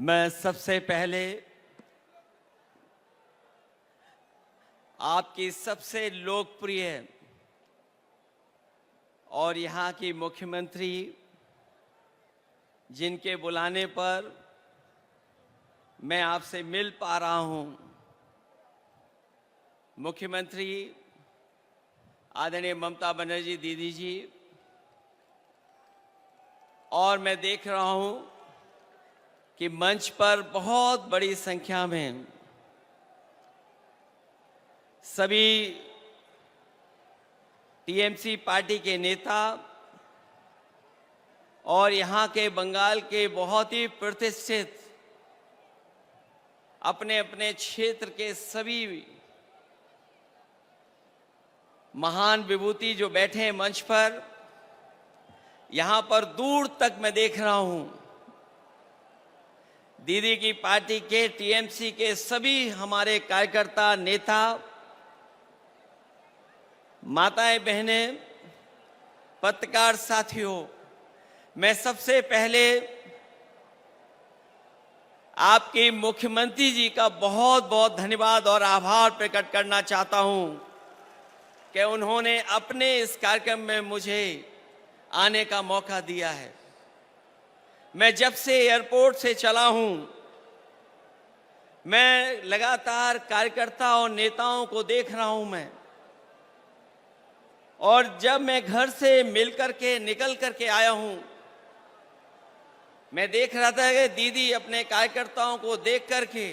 मैं सबसे पहले आपकी सबसे लोकप्रिय और यहाँ की मुख्यमंत्री, जिनके बुलाने पर मैं आपसे मिल पा रहा हूँ, मुख्यमंत्री आदरणीय ममता बनर्जी दीदी जी, और मैं देख रहा हूँ कि मंच पर बहुत बड़ी संख्या में सभी टीएमसी पार्टी के नेता और यहाँ के बंगाल के बहुत ही प्रतिष्ठित अपने अपने क्षेत्र के सभी महान विभूति जो बैठे हैं मंच पर, यहाँ पर दूर तक मैं देख रहा हूँ दीदी की पार्टी के टीएमसी के सभी हमारे कार्यकर्ता, नेता, माताएं, बहनें, पत्रकार साथियों, मैं सबसे पहले आपके मुख्यमंत्री जी का बहुत बहुत धन्यवाद और आभार प्रकट करना चाहता हूं कि उन्होंने अपने इस कार्यक्रम में मुझे आने का मौका दिया है। मैं जब से एयरपोर्ट से चला हूं, मैं लगातार कार्यकर्ता और नेताओं को देख रहा हूं और जब मैं घर से निकल करके आया हूं, मैं देख रहा था कि दीदी अपने कार्यकर्ताओं को देख करके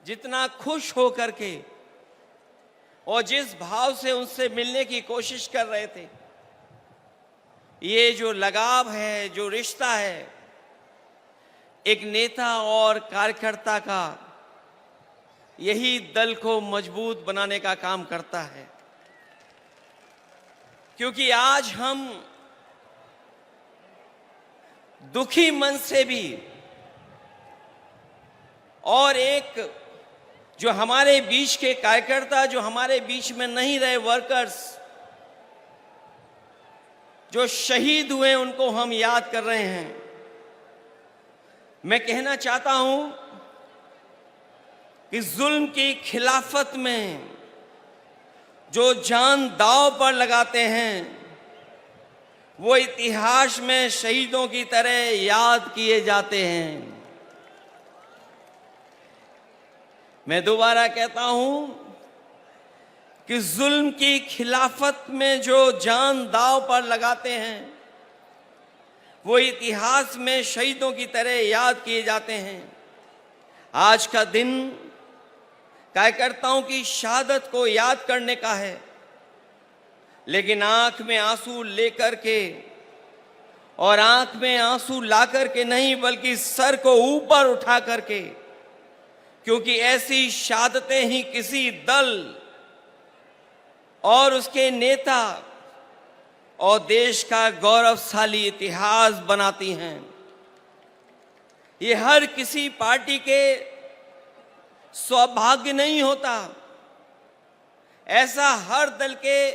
जितना खुश हो करके और जिस भाव से उनसे मिलने की कोशिश कर रहे थे, ये जो लगाव है, जो रिश्ता है एक नेता और कार्यकर्ता का, यही दल को मजबूत बनाने का काम करता है। क्योंकि आज हम दुखी मन से भी और एक जो हमारे बीच के कार्यकर्ता, जो हमारे बीच में नहीं रहे वर्कर्स, जो शहीद हुए, उनको हम याद कर रहे हैं। मैं कहना चाहता हूं कि जुल्म की खिलाफत में जो जान दांव पर लगाते हैं, वो इतिहास में शहीदों की तरह याद किए जाते हैं। मैं दोबारा कहता हूं कि जुल्म की खिलाफत में जो जान दांव पर लगाते हैं, वो इतिहास में शहीदों की तरह याद किए जाते हैं। आज का दिन कार्यकर्ताओं की शहादत को याद करने का है, लेकिन आंख में आंसू लेकर के और आंख में आंसू ला करके नहीं, बल्कि सर को ऊपर उठा करके, क्योंकि ऐसी शहादतें ही किसी दल और उसके नेता और देश का गौरवशाली इतिहास बनाती हैं। ये हर किसी पार्टी के सौभाग्य नहीं होता, ऐसा हर दल के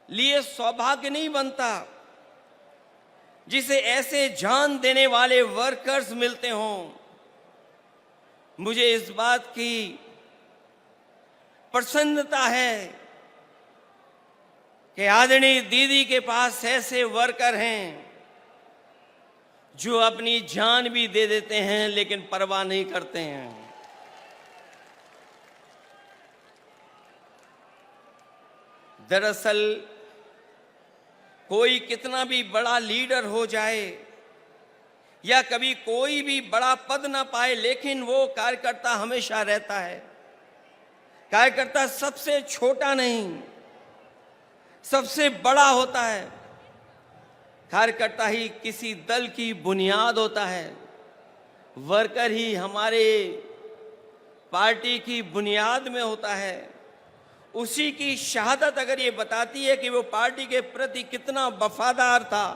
लिए सौभाग्य नहीं बनता जिसे ऐसे जान देने वाले वर्कर्स मिलते हों। मुझे इस बात की प्रसन्नता है कि आदरणीय दीदी के पास ऐसे वर्कर हैं जो अपनी जान भी दे देते हैं, लेकिन परवाह नहीं करते हैं। दरअसल कोई कितना भी बड़ा लीडर हो जाए या कभी कोई भी बड़ा पद ना पाए, लेकिन वो कार्यकर्ता हमेशा रहता है। कार्यकर्ता सबसे छोटा नहीं, सबसे बड़ा होता है। कार्यकर्ता ही किसी दल की बुनियाद होता है। वर्कर ही हमारे पार्टी की बुनियाद में होता है। उसी की शहादत अगर ये बताती है कि वो पार्टी के प्रति कितना वफादार था,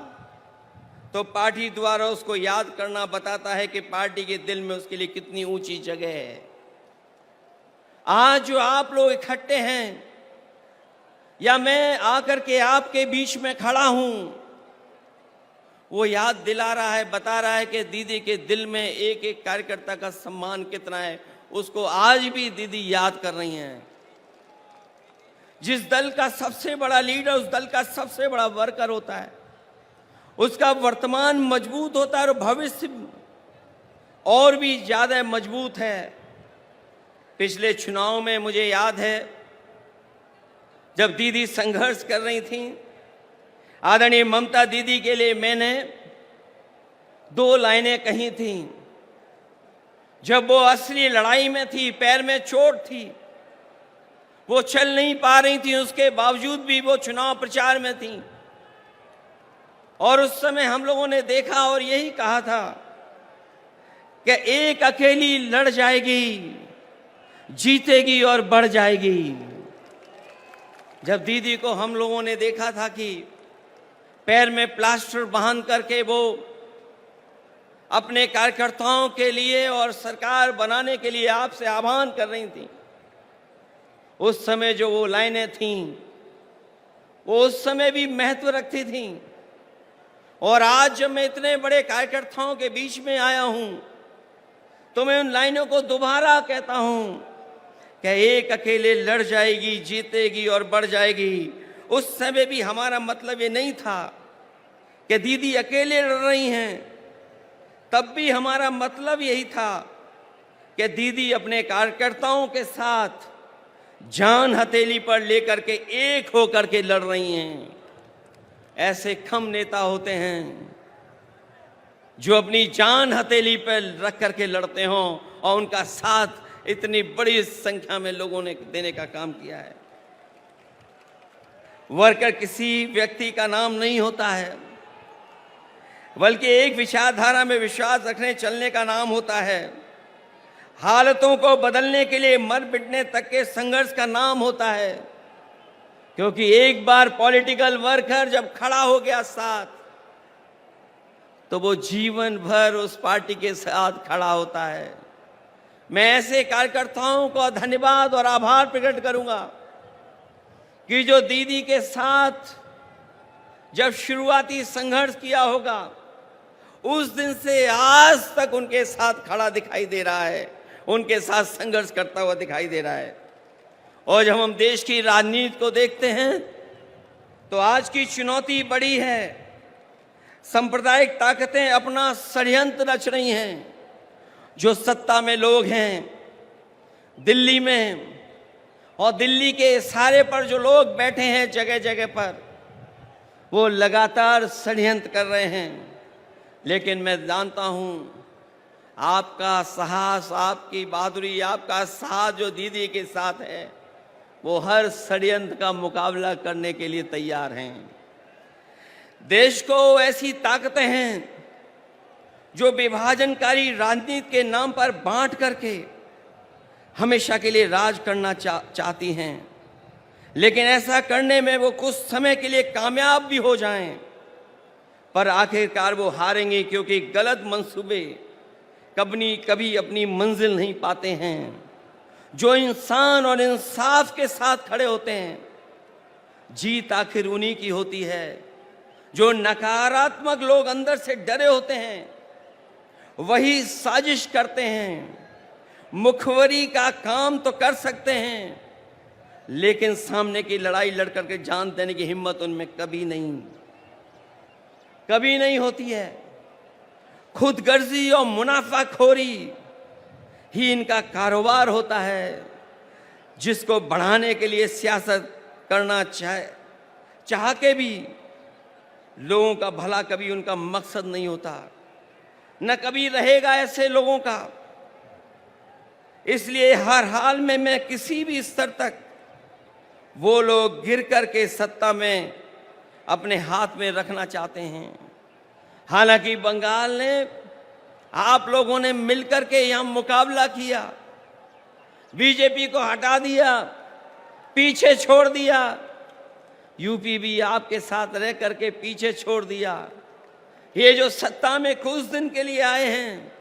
तो पार्टी द्वारा उसको याद करना बताता है कि पार्टी के दिल में उसके लिए कितनी ऊंची जगह है। आज जो आप लोग इकट्ठे हैं या मैं आकर के आपके बीच में खड़ा हूं, वो याद दिला रहा है, बता रहा है कि दीदी के दिल में एक एक कार्यकर्ता का सम्मान कितना है, उसको आज भी दीदी याद कर रही हैं। जिस दल का सबसे बड़ा लीडर उस दल का सबसे बड़ा वर्कर होता है, उसका वर्तमान मजबूत होता है और भविष्य और भी ज्यादा मजबूत है। पिछले चुनाव में मुझे याद है, जब दीदी संघर्ष कर रही थी, आदरणीय ममता दीदी के लिए मैंने 2 लाइनें कही थी। जब वो असली लड़ाई में थी, पैर में चोट थी, वो चल नहीं पा रही थी, उसके बावजूद भी वो चुनाव प्रचार में थी। और उस समय हम लोगों ने देखा और यही कहा था कि एक अकेली लड़ जाएगी, जीतेगी और बढ़ जाएगी। जब दीदी को हम लोगों ने देखा था कि पैर में प्लास्टर बांध करके वो अपने कार्यकर्ताओं के लिए और सरकार बनाने के लिए आपसे आह्वान कर रही थी, उस समय जो वो लाइनें थीं, वो उस समय भी महत्व रखती थीं। और आज जब मैं इतने बड़े कार्यकर्ताओं के बीच में आया हूं, तो मैं उन लाइनों को दोबारा कहता हूं कि एक अकेले लड़ जाएगी, जीतेगी और बढ़ जाएगी। उस समय भी हमारा मतलब ये नहीं था कि दीदी अकेले लड़ रही हैं, तब भी हमारा मतलब यही था कि दीदी अपने कार्यकर्ताओं के साथ जान हथेली पर लेकर के एक होकर के लड़ रही हैं। ऐसे कम नेता होते हैं जो अपनी जान हथेली पर रख करके लड़ते हों और उनका साथ इतनी बड़ी संख्या में लोगों ने देने का काम किया है। वर्कर किसी व्यक्ति का नाम नहीं होता है, बल्कि एक विचारधारा में विश्वास रखने चलने का नाम होता है। हालतों को बदलने के लिए मर मिटने तक के संघर्ष का नाम होता है। क्योंकि एक बार पॉलिटिकल वर्कर जब खड़ा हो गया साथ, तो वो जीवन भर उस पार्टी के साथ खड़ा होता है। मैं ऐसे कार्यकर्ताओं को धन्यवाद और आभार प्रकट करूंगा कि जो दीदी के साथ जब शुरुआती संघर्ष किया होगा, उस दिन से आज तक उनके साथ खड़ा दिखाई दे रहा है, उनके साथ संघर्ष करता हुआ दिखाई दे रहा है। और जब हम देश की राजनीति को देखते हैं, तो आज की चुनौती बड़ी है। सांप्रदायिक ताकतें अपना षड्यंत्र रच रही हैं। जो सत्ता में लोग हैं दिल्ली में, और दिल्ली के इशारे पर जो लोग बैठे हैं जगह जगह पर, वो लगातार षड्यंत्र कर रहे हैं। लेकिन मैं जानता हूं, आपका साहस, आपकी बहादुरी, आपका साथ जो दीदी के साथ है, वो हर षड्यंत्र का मुकाबला करने के लिए तैयार हैं। देश को ऐसी ताकतें हैं जो विभाजनकारी राजनीति के नाम पर बांट करके हमेशा के लिए राज करना चाहती हैं। लेकिन ऐसा करने में वो कुछ समय के लिए कामयाब भी हो जाएं, पर आखिरकार वो हारेंगे, क्योंकि गलत मंसूबे कभी अपनी मंजिल नहीं पाते हैं। जो इंसान और इंसाफ के साथ खड़े होते हैं, जीत आखिर उन्हीं की होती है। जो नकारात्मक लोग अंदर से डरे होते हैं, वही साजिश करते हैं। मुखबरी का काम तो कर सकते हैं, लेकिन सामने की लड़ाई लड़ करके जान देने की हिम्मत उनमें कभी नहीं होती है। खुदगर्जी और मुनाफाखोरी ही इनका कारोबार होता है, जिसको बढ़ाने के लिए सियासत करना चाह के भी लोगों का भला कभी उनका मकसद नहीं होता, न कभी रहेगा ऐसे लोगों का। इसलिए हर हाल में मैं किसी भी स्तर तक वो लोग गिर करके सत्ता में अपने हाथ में रखना चाहते हैं। हालांकि बंगाल ने, आप लोगों ने मिलकर के यहां मुकाबला किया, बीजेपी को हटा दिया, पीछे छोड़ दिया। यूपी भी आपके साथ रह करके पीछे छोड़ दिया। ये जो सत्ता में कुछ दिन के लिए आए हैं,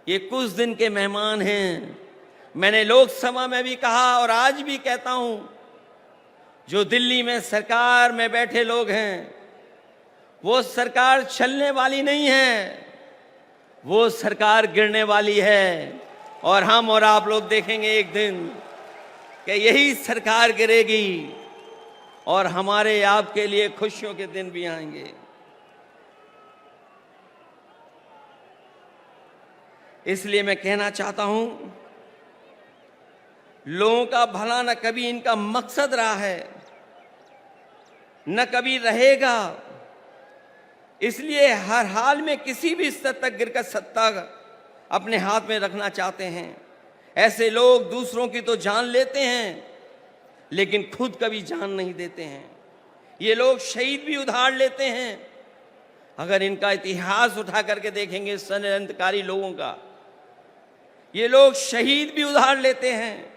ये कुछ दिन के मेहमान हैं। मैंने लोकसभा में भी कहा और आज भी कहता हूं, जो दिल्ली में सरकार में बैठे लोग हैं, वो सरकार चलने वाली नहीं है, वो सरकार गिरने वाली है। और हम और आप लोग देखेंगे एक दिन कि यही सरकार गिरेगी और हमारे आपके लिए खुशियों के दिन भी आएंगे। इसलिए मैं कहना चाहता हूं, लोगों का भला न कभी इनका मकसद रहा है, न कभी रहेगा। इसलिए हर हाल में किसी भी स्तर तक गिरकर सत्ता अपने हाथ में रखना चाहते हैं। ऐसे लोग दूसरों की तो जान लेते हैं, लेकिन खुद कभी जान नहीं देते हैं। ये लोग शहीद भी उधार लेते हैं। अगर इनका इतिहास उठा करके देखेंगे षड्यंत्रकारी लोगों का, ये लोग शहीद भी उधार लेते हैं,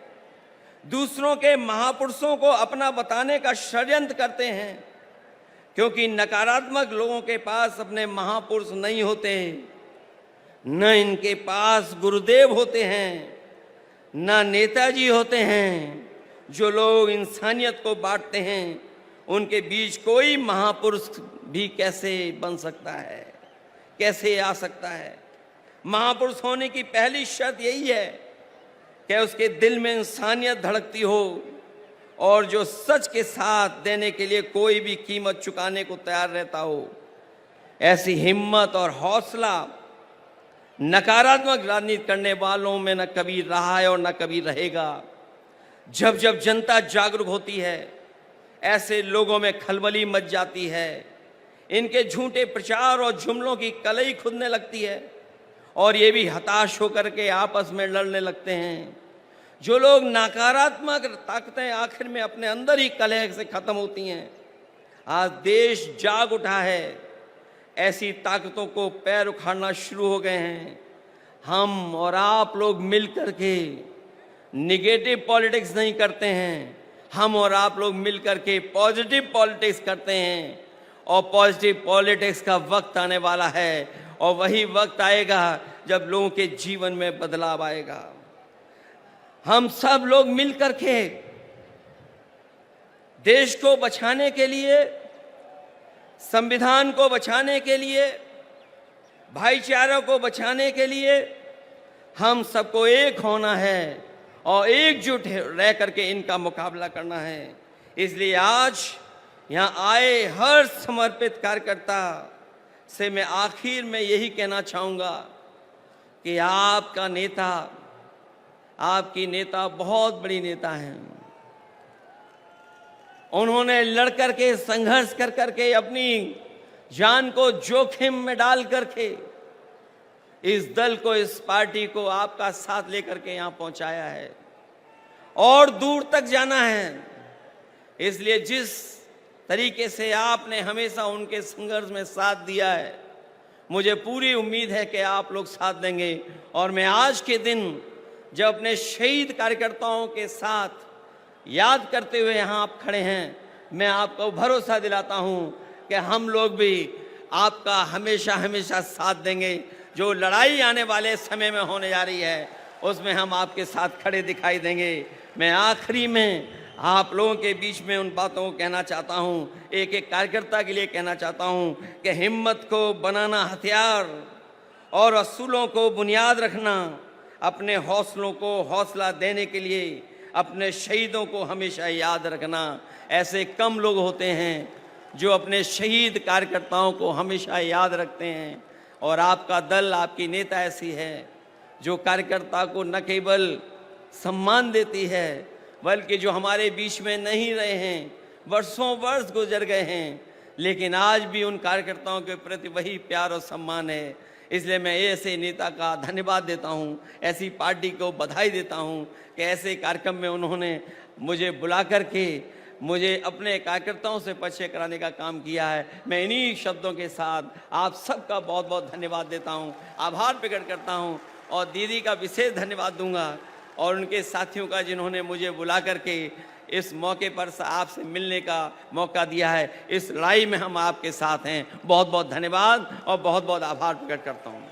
दूसरों के महापुरुषों को अपना बताने का षड्यंत्र करते हैं, क्योंकि नकारात्मक लोगों के पास अपने महापुरुष नहीं होते, न इनके पास गुरुदेव होते हैं, न नेताजी होते हैं। जो लोग इंसानियत को बांटते हैं, उनके बीच कोई महापुरुष भी कैसे बन सकता है, कैसे आ सकता है? महापुरुष होने की पहली शर्त यही है कि उसके दिल में इंसानियत धड़कती हो और जो सच के साथ देने के लिए कोई भी कीमत चुकाने को तैयार रहता हो। ऐसी हिम्मत और हौसला नकारात्मक राजनीति करने वालों में न कभी रहा है और न कभी रहेगा। जब जब जनता जागरूक होती है, ऐसे लोगों में खलबली मच जाती है। इनके झूठे प्रचार और जुमलों की कलई खुदने लगती है और ये भी हताश होकर के आपस में लड़ने लगते हैं। जो लोग नकारात्मक ताकतें आखिर में अपने अंदर ही कलह से खत्म होती हैं। आज देश जाग उठा है, ऐसी ताकतों को पैर उखाड़ना शुरू हो गए हैं। हम और आप लोग मिलकर के निगेटिव पॉलिटिक्स नहीं करते हैं, हम और आप लोग मिलकर के पॉजिटिव पॉलिटिक्स करते हैं। और पॉजिटिव पॉलिटिक्स का वक्त आने वाला है, और वही वक्त आएगा जब लोगों के जीवन में बदलाव आएगा। हम सब लोग मिलकर के देश को बचाने के लिए, संविधान को बचाने के लिए, भाईचारा को बचाने के लिए हम सबको एक होना है और एकजुट रह करके इनका मुकाबला करना है। इसलिए आज यहाँ आए हर समर्पित कार्यकर्ता से मैं आखिर में यही कहना चाहूँगा कि आपका नेता, आपकी नेता बहुत बड़ी नेता हैं। उन्होंने लड़ करके, संघर्ष कर करके, अपनी जान को जोखिम में डाल करके इस दल को, इस पार्टी को आपका साथ लेकर के यहाँ पहुँचाया है और दूर तक जाना है। इसलिए जिस तरीके से आपने हमेशा उनके संघर्ष में साथ दिया है, मुझे पूरी उम्मीद है कि आप लोग साथ देंगे। और मैं आज के दिन जब अपने शहीद कार्यकर्ताओं के साथ याद करते हुए यहाँ आप खड़े हैं, मैं आपको भरोसा दिलाता हूँ कि हम लोग भी आपका हमेशा हमेशा साथ देंगे। जो लड़ाई आने वाले समय में होने जा रही है, उसमें हम आपके साथ खड़े दिखाई देंगे। मैं आखिरी में आप लोगों के बीच में उन बातों को कहना चाहता हूँ, एक एक कार्यकर्ता के लिए कहना चाहता हूँ कि हिम्मत को बनाना हथियार और असूलों को बुनियाद रखना, अपने हौसलों को हौसला देने के लिए अपने शहीदों को हमेशा याद रखना। ऐसे कम लोग होते हैं जो अपने शहीद कार्यकर्ताओं को हमेशा याद रखते हैं। और आपका दल, आपकी नेता ऐसी है जो कार्यकर्ता को न केवल सम्मान देती है, बल्कि जो हमारे बीच में नहीं रहे हैं, वर्षों वर्ष गुजर गए हैं, लेकिन आज भी उन कार्यकर्ताओं के प्रति वही प्यार और सम्मान है। इसलिए मैं ऐसे नेता का धन्यवाद देता हूं, ऐसी पार्टी को बधाई देता हूं कि ऐसे कार्यक्रम में उन्होंने मुझे बुला करके मुझे अपने कार्यकर्ताओं से परिचय कराने का काम किया है। मैं इन्हीं शब्दों के साथ आप सबका बहुत बहुत धन्यवाद देता हूं, आभार प्रकट करता हूं और दीदी का विशेष धन्यवाद दूंगा और उनके साथियों का जिन्होंने मुझे बुला करके इस मौके पर आपसे मिलने का मौका दिया है। इस लड़ाई में हम आपके साथ हैं। बहुत बहुत धन्यवाद और बहुत बहुत आभार प्रकट करता हूँ।